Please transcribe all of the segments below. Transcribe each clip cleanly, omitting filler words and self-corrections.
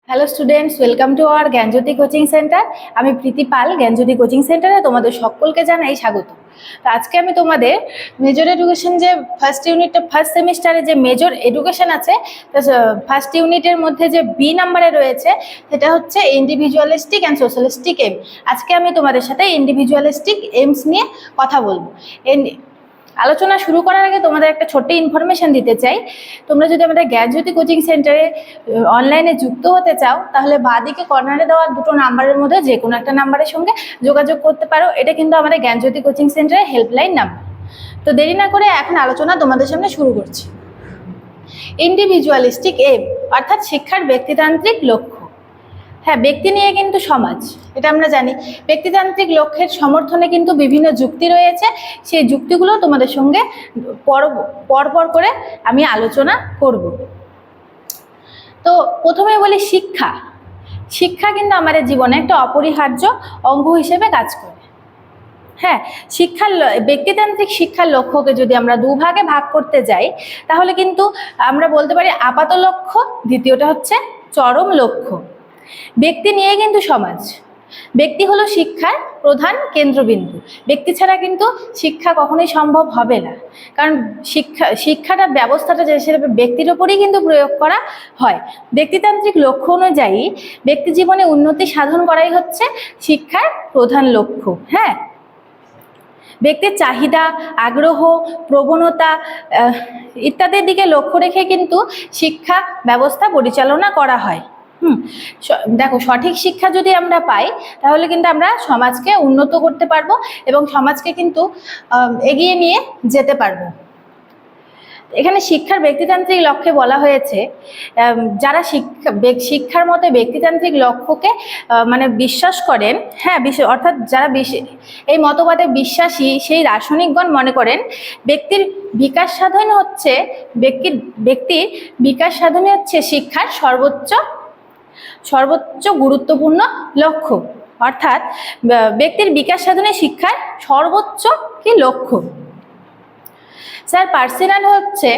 Hello students, welcome to our Gyanjyoti coaching centre. আমি প্রীতি পাল, জ্ঞানজ্যোতি coaching সেন্টারে তোমাদের সকলকে জানাই স্বাগত। তো আজকে আমি তোমাদের মেজর এডুকেশন যে ফার্স্ট ইউনিটটা ফার্স্ট সেমিস্টারে যে মেজর এডুকেশন আছে, ফার্স্ট ইউনিটের মধ্যে যে বি নাম্বারে রয়েছে সেটা হচ্ছে ইন্ডিভিজুয়ালিস্টিক অ্যান্ড সোশ্যালিস্টিক এম। আজকে আমি তোমাদের সাথে ইন্ডিভিজুয়ালিস্টিক এইমস নিয়ে কথা বলবো। আলোচনা শুরু করার আগে তোমাদের একটা ছোট্ট ইনফরমেশন দিতে চাই। তোমরা যদি আমাদের জ্ঞানজ্যোতি কোচিং সেন্টারে অনলাইনে যুক্ত হতে চাও, তাহলে বাঁদিকে কর্নারে দেওয়া দুটো নাম্বারের মধ্যে যে কোনো একটা নাম্বারের সঙ্গে যোগাযোগ করতে পারো। এটা কিন্তু আমাদের জ্ঞানজ্যোতি কোচিং সেন্টারের হেল্পলাইন নাম্বার। তো দেরি না করে এখন আলোচনা তোমাদের সামনে শুরু করছি। ইন্ডিভিজুয়ালিস্টিক এম অর্থাৎ শিক্ষার ব্যক্তিতান্ত্রিক লক্ষ্য। হ্যাঁ, ব্যক্তি নিয়ে কিন্তু সমাজ, এটা আমরা জানি। ব্যক্তিতান্ত্রিক লক্ষ্যের সমর্থনে কিন্তু বিভিন্ন যুক্তি রয়েছে। সেই যুক্তিগুলো তোমাদের সঙ্গে পরপর করে আমি আলোচনা করব। তো প্রথমে বলি শিক্ষা। শিক্ষা কিন্তু আমাদের জীবনে একটা অপরিহার্য অঙ্গ হিসেবে কাজ করে। হ্যাঁ, ব্যক্তিতান্ত্রিক শিক্ষার লক্ষ্যকে যদি আমরা দুভাগে ভাগ করতে যাই, তাহলে কিন্তু আমরা বলতে পারি আপাত লক্ষ্য, দ্বিতীয়টা হচ্ছে চরম লক্ষ্য। ব্যক্তি নিয়ে কিন্তু সমাজ। ব্যক্তি হলো শিক্ষার প্রধান কেন্দ্রবিন্দু। ব্যক্তি ছাড়া কিন্তু শিক্ষা কখনোই সম্ভব হবে না, কারণ শিক্ষাটা ব্যবস্থাটা সেটা ব্যক্তির ওপরেই কিন্তু প্রয়োগ করা হয়। ব্যক্তিতান্ত্রিক লক্ষ্য অনুযায়ী ব্যক্তি জীবনে উন্নতি সাধন করাই হচ্ছে শিক্ষার প্রধান লক্ষ্য। হ্যাঁ, ব্যক্তির চাহিদা, আগ্রহ, প্রবণতা ইত্যাদির দিকে লক্ষ্য রেখে কিন্তু শিক্ষা ব্যবস্থা পরিচালনা করা হয়। দেখো, সঠিক শিক্ষা যদি আমরা পাই, তাহলে কিন্তু আমরা সমাজকে উন্নত করতে পারবো এবং সমাজকে কিন্তু এগিয়ে নিয়ে যেতে পারবো। এখানে শিক্ষার ব্যক্তিতান্ত্রিক লক্ষ্যে বলা হয়েছে, যারা শিক্ষার মতে ব্যক্তিতান্ত্রিক লক্ষ্যকে মানে বিশ্বাস করেন, হ্যাঁ, অর্থাৎ যারা এই মতবাদে বিশ্বাসী, সেই দার্শনিকগণ মনে করেন ব্যক্তির বিকাশ সাধন হচ্ছে ব্যক্তির বিকাশ সাধনই হচ্ছে শিক্ষার সর্বোচ্চ গুরুত্বপূর্ণ লক্ষ্য। অর্থাৎ ব্যক্তির বিকাশ সাধনে শিক্ষার সর্বোচ্চ কি লক্ষ্য। স্যার, পার্সোনাল হচ্ছে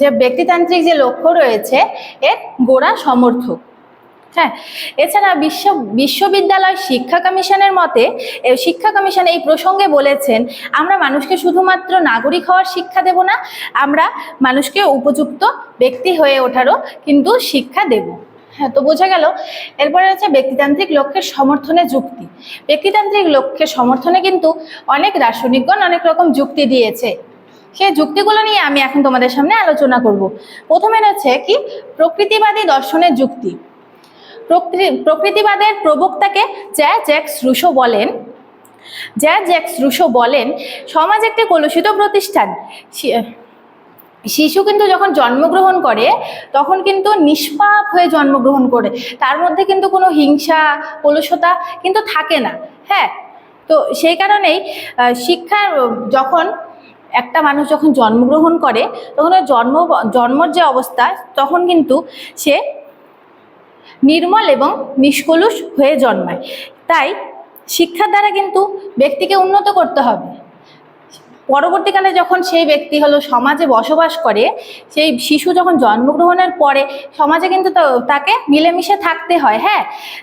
যে ব্যক্তিতান্ত্রিক যে লক্ষ্য রয়েছে এর গোড়া সমর্থক। হ্যাঁ, এছাড়া বিশ্ববিদ্যালয় শিক্ষা কমিশনের মতে, শিক্ষা কমিশন এই প্রসঙ্গে বলেছেন, আমরা মানুষকে শুধুমাত্র নাগরিক হওয়ার শিক্ষা দেব না, আমরা মানুষকে উপযুক্ত ব্যক্তি হয়ে ওঠারও কিন্তু শিক্ষা দেব। হ্যাঁ, তো বোঝা গেল। এরপরে হচ্ছে ব্যক্তিতান্ত্রিক লক্ষ্যের সমর্থনে যুক্তি। ব্যক্তিতান্ত্রিক লক্ষ্যের সমর্থনে কিন্তু অনেক দার্শনিকগণ অনেক রকম যুক্তি দিয়েছে। সেই যুক্তিগুলো নিয়ে আমি এখন তোমাদের সামনে আলোচনা করব। প্রথমে রয়েছে কি প্রকৃতিবাদী দর্শনের যুক্তি। প্রকৃতিবাদের প্রবক্তাকে জ্যাক্স রুশো বলেন, সমাজ একটি কলুষিত প্রতিষ্ঠান। শিশু কিন্তু যখন জন্মগ্রহণ করে তখন কিন্তু নিষ্পাপ হয়ে জন্মগ্রহণ করে, তার মধ্যে কিন্তু কোনো হিংসা, কলুষতা কিন্তু থাকে না। হ্যাঁ, তো সেই কারণেই শিক্ষার যখন একটা মানুষ যখন জন্মগ্রহণ করে, তখন জন্মর যে অবস্থা, তখন কিন্তু সে নির্মল এবং নিষ্কলুষ হয়ে জন্মায়। তাই শিক্ষার দ্বারা কিন্তু ব্যক্তিকে উন্নত করতে হবে। পরবর্তীকালে যখন সেই ব্যক্তি হলো সমাজে বসবাস করে, সেই শিশু যখন জন্মগ্রহণের পরে সমাজে কিন্তু তাকে মিলেমিশে থাকতে হয়। হ্যাঁ,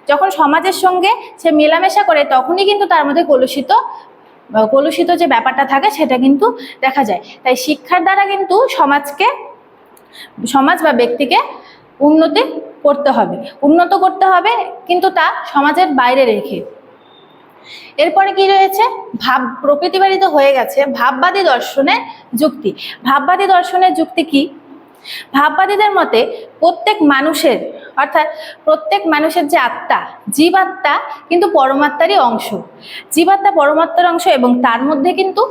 যখন সমাজের সঙ্গে সে মেলামেশা করে, তখনই কিন্তু তার মধ্যে কলুষিত যে ব্যাপারটা থাকে সেটা কিন্তু দেখা যায়। তাই শিক্ষার দ্বারা কিন্তু সমাজ বা ব্যক্তিকে উন্নত করতে হবে, কিন্তু তা সমাজের বাইরে রেখে। এরপরে কি রয়েছে, প্রকৃতিবাদী তো হয়ে গেছে, ভাববাদী দর্শনের যুক্তি। ভাববাদী দর্শনের যুক্তি কি? ভাববাদীদের মতে প্রত্যেক মানুষের যে আত্মা, জীবাত্মা কিন্তু পরমাত্মারই অংশ। জীবাত্মা পরমাত্মার অংশ এবং তার মধ্যে কিন্তু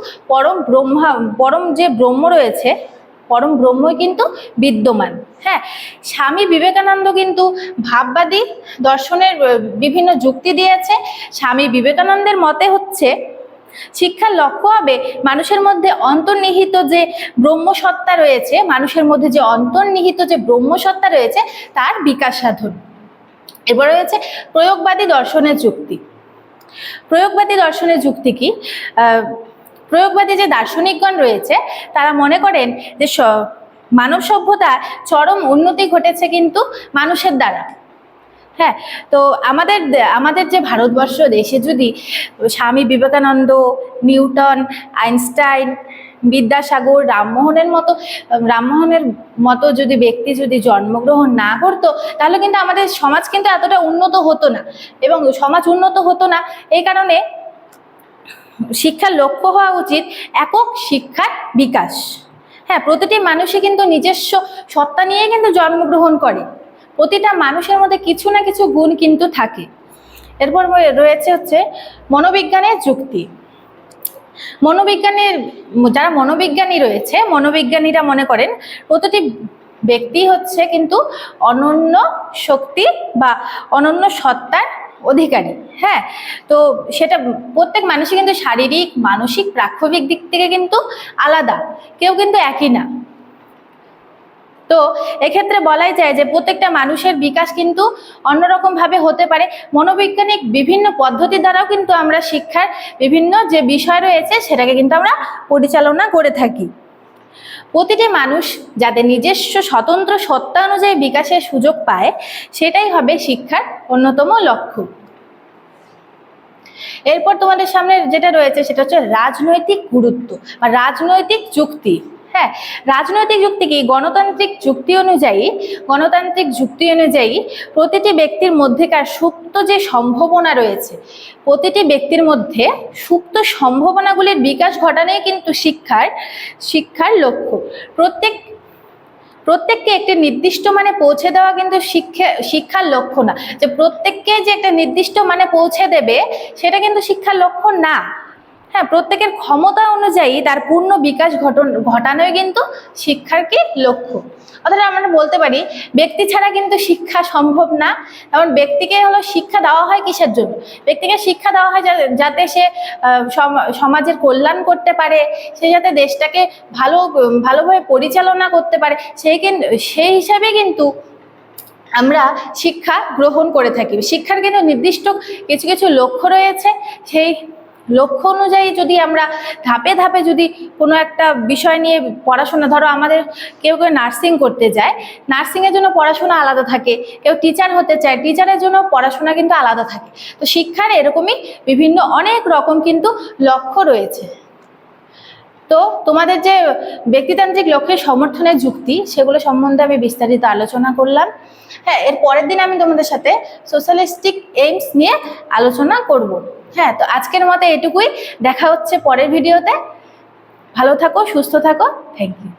পরম যে ব্রহ্ম রয়েছে, পরম ব্রহ্মই কিন্তু বিদ্যমান। হ্যাঁ, স্বামী বিবেকানন্দ কিন্তু ভাববাদী দর্শনের বিভিন্ন যুক্তি দিয়েছে। স্বামী বিবেকানন্দের মতে হচ্ছে শিক্ষার লক্ষ্য হবে মানুষের মধ্যে অন্তর্নিহিত যে ব্রহ্মসত্তা রয়েছে তার বিকাশ সাধন। এবার রয়েছে প্রয়োগবাদী দর্শনের যুক্তি। প্রয়োগবাদী দর্শনের যুক্তি কি? প্রয়োগবাদী যে দার্শনিকগণ রয়েছে, তারা মনে করেন যে মানব সভ্যতা চরম উন্নতি ঘটেছে কিন্তু মানুষের দ্বারা। হ্যাঁ, তো আমাদের যে ভারতবর্ষ দেশে যদি স্বামী বিবেকানন্দ, নিউটন, আইনস্টাইন, বিদ্যাসাগর, রামমোহনের মতো যদি ব্যক্তি যদি জন্মগ্রহণ না করতো, তাহলে কিন্তু আমাদের সমাজ কিন্তু এতটা উন্নত হতো না, এবং সমাজ উন্নত হতো না। এই কারণে শিক্ষার লক্ষ্য হওয়া উচিত একক শিক্ষার বিকাশ। হ্যাঁ, প্রতিটি মানুষই কিন্তু নিজস্ব সত্তা নিয়ে কিন্তু জন্মগ্রহণ করে। প্রতিটা মানুষের মধ্যে কিছু না কিছু গুণ কিন্তু থাকে। এরপর রয়েছে হচ্ছে মনোবিজ্ঞানের যুক্তি। যারা মনোবিজ্ঞানী রয়েছে, মনোবিজ্ঞানীরা মনে করেন প্রতিটি ব্যক্তি হচ্ছে কিন্তু অনন্য শক্তি বা অনন্য সত্তার অধিকারী। হ্যাঁ, তো সেটা প্রত্যেক মানুষই কিন্তু শারীরিক, মানসিক, প্রাক্ষবিক দিক থেকে কিন্তু আলাদা, কেউ কিন্তু একই না। তো এক্ষেত্রে বলাই যায় যে প্রত্যেকটা মানুষের বিকাশ কিন্তু অন্যরকম ভাবে হতে পারে। মনোবৈজ্ঞানিক বিভিন্ন পদ্ধতি দ্বারাও কিন্তু আমরা শিক্ষার বিভিন্ন যে বিষয় রয়েছে সেটাকে কিন্তু আমরা পরিচালনা করে থাকি। প্রতিটি মানুষ যাতে নিজস্ব স্বতন্ত্র সত্তা অনুযায়ী বিকাশের সুযোগ পায়, সেটাই হবে শিক্ষার অন্যতম লক্ষ্য। এরপর তোমাদের সামনে যেটা রয়েছে সেটা হচ্ছে রাজনৈতিক গুরুত্ব বা রাজনৈতিক যুক্তি। হ্যাঁ, রাজনৈতিক যুক্তি কি? গণতান্ত্রিক যুক্তি অনুযায়ী প্রতিটি ব্যক্তির মধ্যেকার সুপ্ত যে সম্ভাবনা রয়েছে, প্রতিটি ব্যক্তির মধ্যে সুপ্ত সম্ভাবনাগুলির বিকাশ ঘটানোই কিন্তু শিক্ষার লক্ষ্য। প্রত্যেককে একটি নির্দিষ্ট মানে পৌঁছে দেওয়া কিন্তু শিক্ষার লক্ষ্য না। যে প্রত্যেককে যে একটা নির্দিষ্ট মানে পৌঁছে দেবে সেটা কিন্তু শিক্ষার লক্ষ্য না। হ্যাঁ, প্রত্যেকের ক্ষমতা অনুযায়ী তার পূর্ণ বিকাশ ঘটানোই কিন্তু শিক্ষার কি লক্ষ্য। অর্থাৎ আমরা বলতে পারি ব্যক্তি ছাড়া কিন্তু শিক্ষা সম্ভব না। কারণ ব্যক্তিকে হলো শিক্ষা দেওয়া হয় কিসের জন্য? ব্যক্তিকে শিক্ষা দেওয়া হয় যাতে সে সমাজের কল্যাণ করতে পারে, সে যাতে দেশটাকে ভালোভাবে পরিচালনা করতে পারে, সেই হিসাবে কিন্তু আমরা শিক্ষা গ্রহণ করে থাকি। শিক্ষার কিন্তু নির্দিষ্ট কিছু কিছু লক্ষ্য রয়েছে। সেই লক্ষ্য অনুযায়ী যদি আমরা ধাপে ধাপে যদি কোনো একটা বিষয় নিয়ে পড়াশোনা, ধরো আমাদের কেউ নার্সিং করতে যায়, নার্সিংয়ের জন্য পড়াশোনা আলাদা থাকে, কেউ টিচার হতে চায়, টিচারের জন্য পড়াশোনা কিন্তু আলাদা থাকে। তো শিক্ষার এরকমই বিভিন্ন অনেক রকম কিন্তু লক্ষ্য রয়েছে। তো তোমাদের যে ব্যক্তিতান্ত্রিক লক্ষ্যের সমর্থনের যুক্তি, সেগুলো সম্বন্ধে আমি বিস্তারিত আলোচনা করলাম। হ্যাঁ, এর পরের দিন আমি তোমাদের সাথে সোশ্যালিস্টিক এইমস নিয়ে আলোচনা করব। হ্যাঁ, তো আজকের মতো এটুকুই। দেখা হচ্ছে পরের ভিডিওতে। ভালো থাকো, সুস্থ থাকো। Thank you.